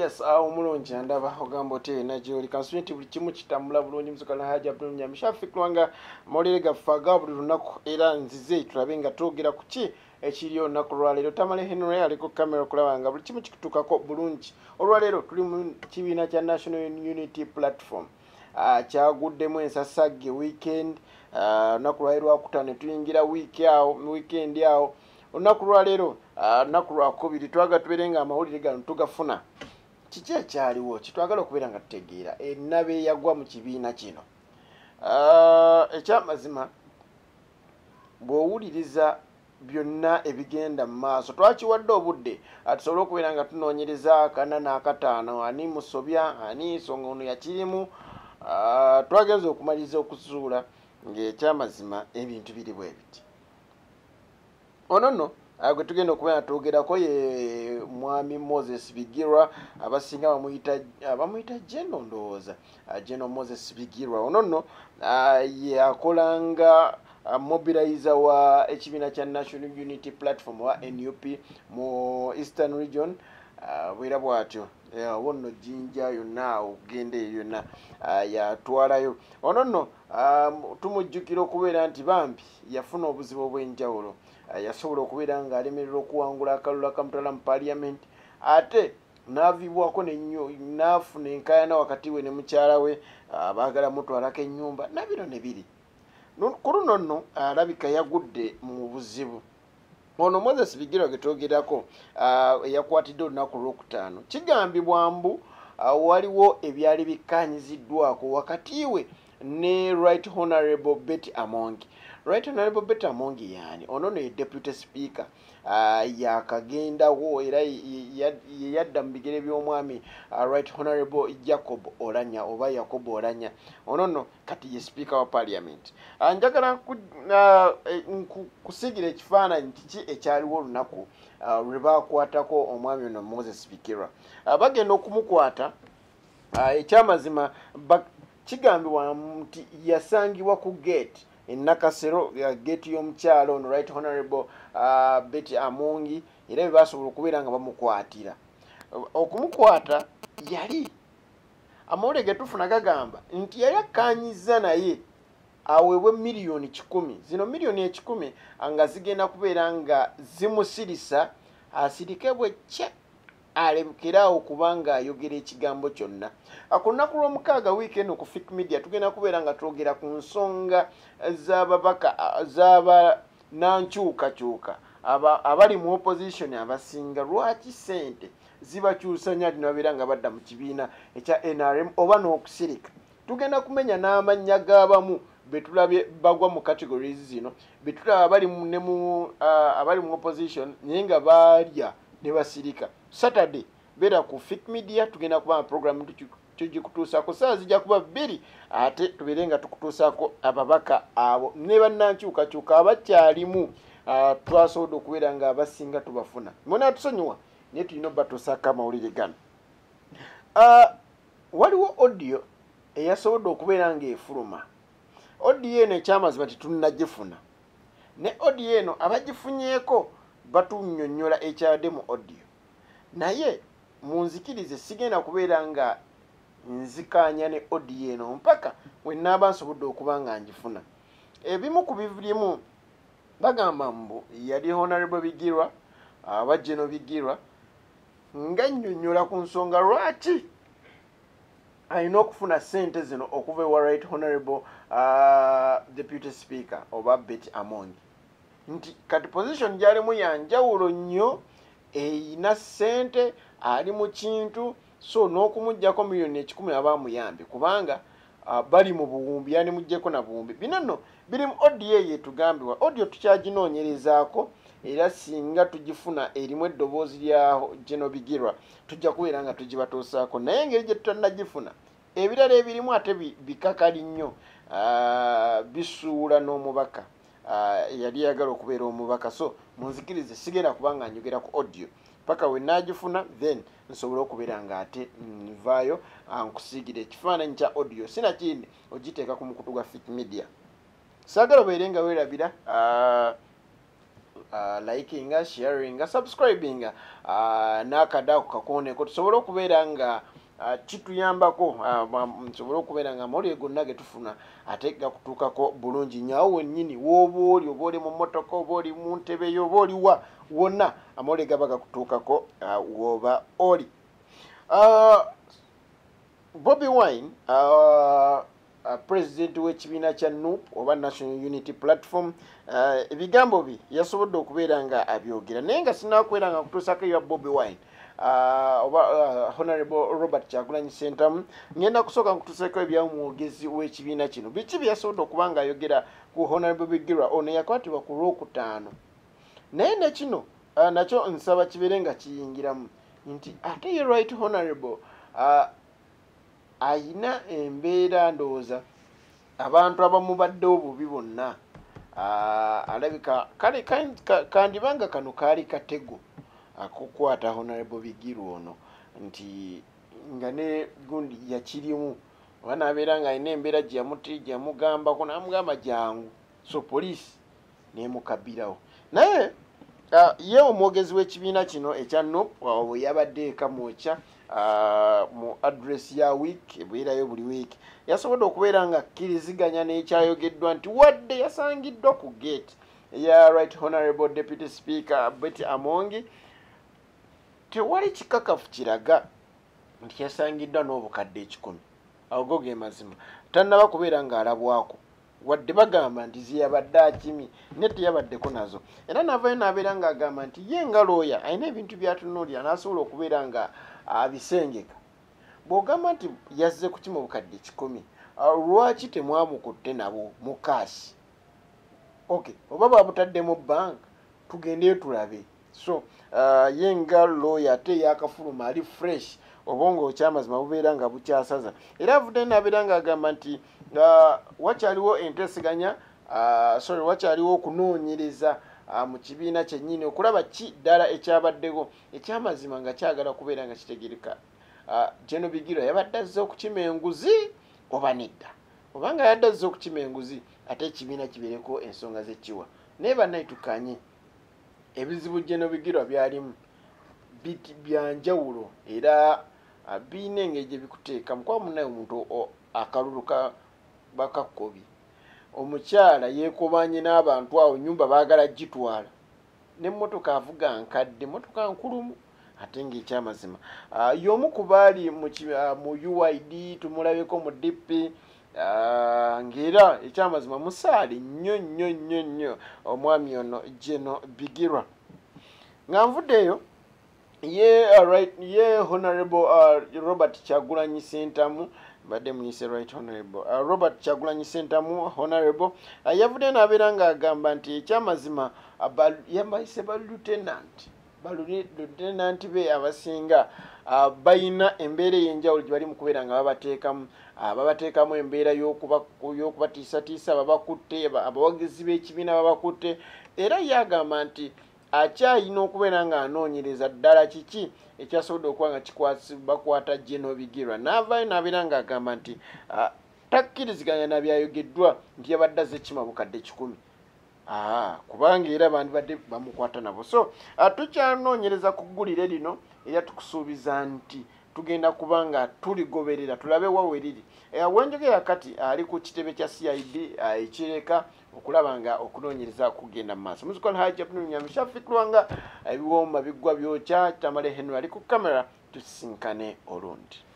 Yes, omulungi ndaba ogamba oti najoli kanswenti buli kimu kitambula bulungi muzukana haja Abdul Nyamishafi kulwanga molere gafaga buli lunaku era nzize tulabe nga twogera ku ki ekiriyo olunaku lwaleero. Tamale Henry ali ku kamera okulaba nga buli kimu kikutuukako bulungi. Olwaleero tuli mu kibiina kya National Unity Platform kyaguddemu ensasagge weekend olunaku lwaleero lwakutaano tuyingira weekend awo olunaku lwaleero olunaku lwakubiri twaga tubeere nga amawulire gano tugafuna kiki ekyaliwo kitwagala okubeera nga tutegeera ennabe yagwa mu kibiina kino. Ekyamazima bw'owuliriza byonna ebigenda mu maaso twakiwadde obudde tusobole okubeera nga tunoonyereza akana n'akataano ani musobya ani nsonga ono yakirimu twagenza okumaliriza okuzuula ng'ekyamazima ebintu biri bwe biti. Ono nno gwe tugenda okubeera twogerako ye mwami Moses Bigirwa abasinga bamuyita General ndowooza General Moses Bigirwa. Ono nno yakolanga mobilizer wa ekibiina kya National Unity Platform wa NUP mu Eastern Region bwera bwatyo wonno jinja yonna ogenda eyo yonna yatwalayo. Ono nno tumujjukira okubeera nti bambi yafuna obuzibu obw'enjawulo yasobola okubeera nga alemererwa okuwangula akalulu akamutwala mu parliament ate n'aviibwako n'afuna enkaayana wakati we ne mukyala we baagala mutwalako ennyumba na bino ne biri. Ku luno nno alabika yagudde mu buzibu. Ono Moses Bigirwa ge twogerako yakwatidde olunaku lwokutaano kigambibwa mbu waliwo ebyali bikkaanyiziddwako wakati we ne Right Honorable Betty Amongi. Right Honorable Betty Amongi yani ono ne Deputy Speaker yakagendawo era yadda mu bigere by'omwami Right Honorable Jacob Oranya oba Jacob Oranya. Ono nno kati ye Speaker wa Parliament. Njagala kusigira ekifaananyi kiki ekyaliwo olunaku lwe baakwatako omwami ono Moses Bigirwa. Bagenda okumukwata ekyamazima kigambibwa nti yasangibwa ku gate Nakasero gate y'omukyalo ono Right Honorable Betty Amongi era bwe basobola okubeera nga bamukwatira. Okumukwata yali amawulire ge tufuna gagamba nti yali akkaanyiza naye aweebwe miliyoni 10. Zino miliyoni 10 nga zigenda kubeera nga zimusirisa asirike bwe kye alekerawo kubanga ayogera ekigambo kyonna. Ku lunaku lw'omukaaga weekend ku Fik Media tugenda kubeera nga twogera ku nsonga z'ababaka z'abanankyukakyuka abali mu opposition abasinga lwaki ssente zibakyusa nnyo ati babeera nga badda mu kibiina ekya NRM oba n'okusirika. Tugenda kumenya n'amannya g'abamu betulabye bagwa mu categories zino betulaba abali mu opposition naye nga baalya ne basirika. Saturday beera ku Fik Media tugenda kuba program tugikutuusako saa zijja kuba 2 ate tubeere nga tukutuusako ababaka abo ne bannankyukakyuka abakyalimu twasobodde okubeera nga abasinga tubafuna. Mwena tusonyiwa naye tulina obatuusaako amawulire gano. Waliwo audio eyasobodde okubeera nga efuluma. Audio eno ekyamazima tetunnagifuna ne audio eno abagifunyeeko batunnyonnyola ekyadde mu audio naye munzikirize sigenda kubeera nga nzikaanya ne audio eno mpaka we nnaaba nsobodde okuba nga ngifuna. Ebimu ku bivirimu bagamba mbu yali Honorable Bigirwa aba General Bigirwa nga nnyonnyola ku nsonga lwaki alina okufuna ssente zino okuva ewa Right Honorable Deputy Speaker oba Betty Amongi nti kati position gyalimu yanjawulo nnyo eyina ssente ali mu kintu so n'okumuggyako miliyoni 10 abaamuyambye kubanga bali mu buwumbi yani muggyeko na buwumbi. Bino nno biri mu audio eyo etugambibwa. Audio tukyaginoonyerezaako era singa tugifuna erimu eddoboozi lya General Bigirwa tujja kubeera nga tugibatuusaako naye engeri gye tutannagifuna ebirala ebirimu ate bikakali nnyo bisuula n'omubaka yali yagala okubeera omubaka so munzikirize sigenda kubanga njogera ku audio paka we nagifuna then nsobola okubeera nga ate nvaayo nkusiigire ekifaananyi kya audio sinakindi ogiteeka ku mukutu gwa Fik Media. Saagala obeere nga weerabira likinga, sharinga, subscribinga n'akadako kakoneko tusobole okubeera nga kituyambako nsobole okubeera nga amawulire gonna ge tufuna ate gakutuukako bulungi nyawo wennyini w'oba oli oba oli mu mmotoka oba oli mu ntebe yo oba oli wa wonna amawulire gaba gakutuukako w'oba oli. Bobi Wine president w'ekibiina kya NUP oba National Unity Platform ebigambo bye yasobodde okubeera nga abyogera naye nga sinnakubeera nga kutuusako eya Bobi Wine Honorable Robert Kyagulanyi Ssentamu ngenda kusooka nkutuuseko ebyamwogezi w'ekibiina kino biki bye yasobodde okuba nga ayogera ku Honorable Bigirwa ono yakwatibwa ku Lwokutaano naye ne kino nakyo nsaba kibeere nga kiyingiramu nti ate ye right honorable ayina embeera ndowooza abantu abamubaddewo bubi bonna alabika kale kandibanga kano kaali katego akukwata Honorable Bigirwa ono nti nga ne gundi yakirimu oba nabeera nga alina embeera gyeyamugambako namugamba jangu so poliisi nemukabirawo naye ye omwogezi w'ekibiina kino ekya NUP bwe yabadde eka mwokya mu address ya week ebeerayo buli week yasobodde okubeera nga akkiriziganya n'ekyayogeddwa nti wadde yasangiddwa ku gate eya right honorable deputy speaker Betty Amongi tewali kikakafu kiraga nti yasangiddwa n'obukadde 10 ago ge mazima tannaba kubeera nga alabwako wadde bagamba nti ziyabadde akimi ne teyabaddeko nazo era navayo n'abeera ng'agamba nti ye nga looya alina ebintu byatunuulira n'asobola okubeera nga abisengeka bw'ogamba nti yazze ku kima obukadde 10 lwaki temwamukutte nabo mu kaasi oba babutadde mu banka tugendeyo tulabe so ye nga looya ate yakafuluma ali fresh obwongo okyamazima bubeera nga bukyasaza era avudde n'abeera ng'agamba nti wakyaliwo enteeseganya wakyaliwo okunoonyereza mu kibiina kyennyini okulaba ki ddala ekyabaddeko ekyamazima nga kyagala kubeera nga kitegereka Gen. Bigirwa yabadde azze okukima enguzi oba nedda obanga yadde azze okukima enguzi ate ekibiina kibeereko ensonga zekiwa naye bannaye tukanye ebizibu Gen. Bigirwa byalimu byanjawulo era biina engeri gye bikuteeka mukuba munnaye omuntu akalulu bakakkobi omukyala yeekobanye n'abantu awo nyumba baagala gitwala n'emmotoka avuga nkadde emmotoka nkulumu ate ng'ekyamazima y'omu ku baali mu UID tumulabeko mu DP ng'era ekyamazima musaali nnyo omwami ono Gen. Bigirwa nga nvuddeeyo ye honorable Robert Kyagulanyi Ssentamu badde muyise right honorable Robert Kyagulanyi Ssentamu honorable yavudde n'abeera ng'agamba nti ekyamazima yamayise lieutenant be abasinga bayina embeera ey'enjawulo gye bali mu kubeera nga babateekamu embeera y'okubatiisatiisa babakutte abawagizi b'ekibiina babakutte era yagamba nti akyayina okubeera nga anoonyereza ddala kiki ekyasobodde okuba nga bakwata Gen. Bigirwa n'avaayo n'abeera ng'agamba nti takkiriziganya na byayogeddwa nti yabadde azze kima bukadde 10 kubanga era bandibadde bamukwata nabo so tukyanoonyereza ku ggulire lino era tukusuubiza nti tugenda kuba nga tuligoberera tulabe wawe riri wenjogera kati ali ku kitebe kya CID ekireka okulaba nga okunoonyereza kugenda mu maaso muzikola haja Shafiklwanga ebiwooma biggwa byokya Tamale Henry ali ku kamera tusinkane olundi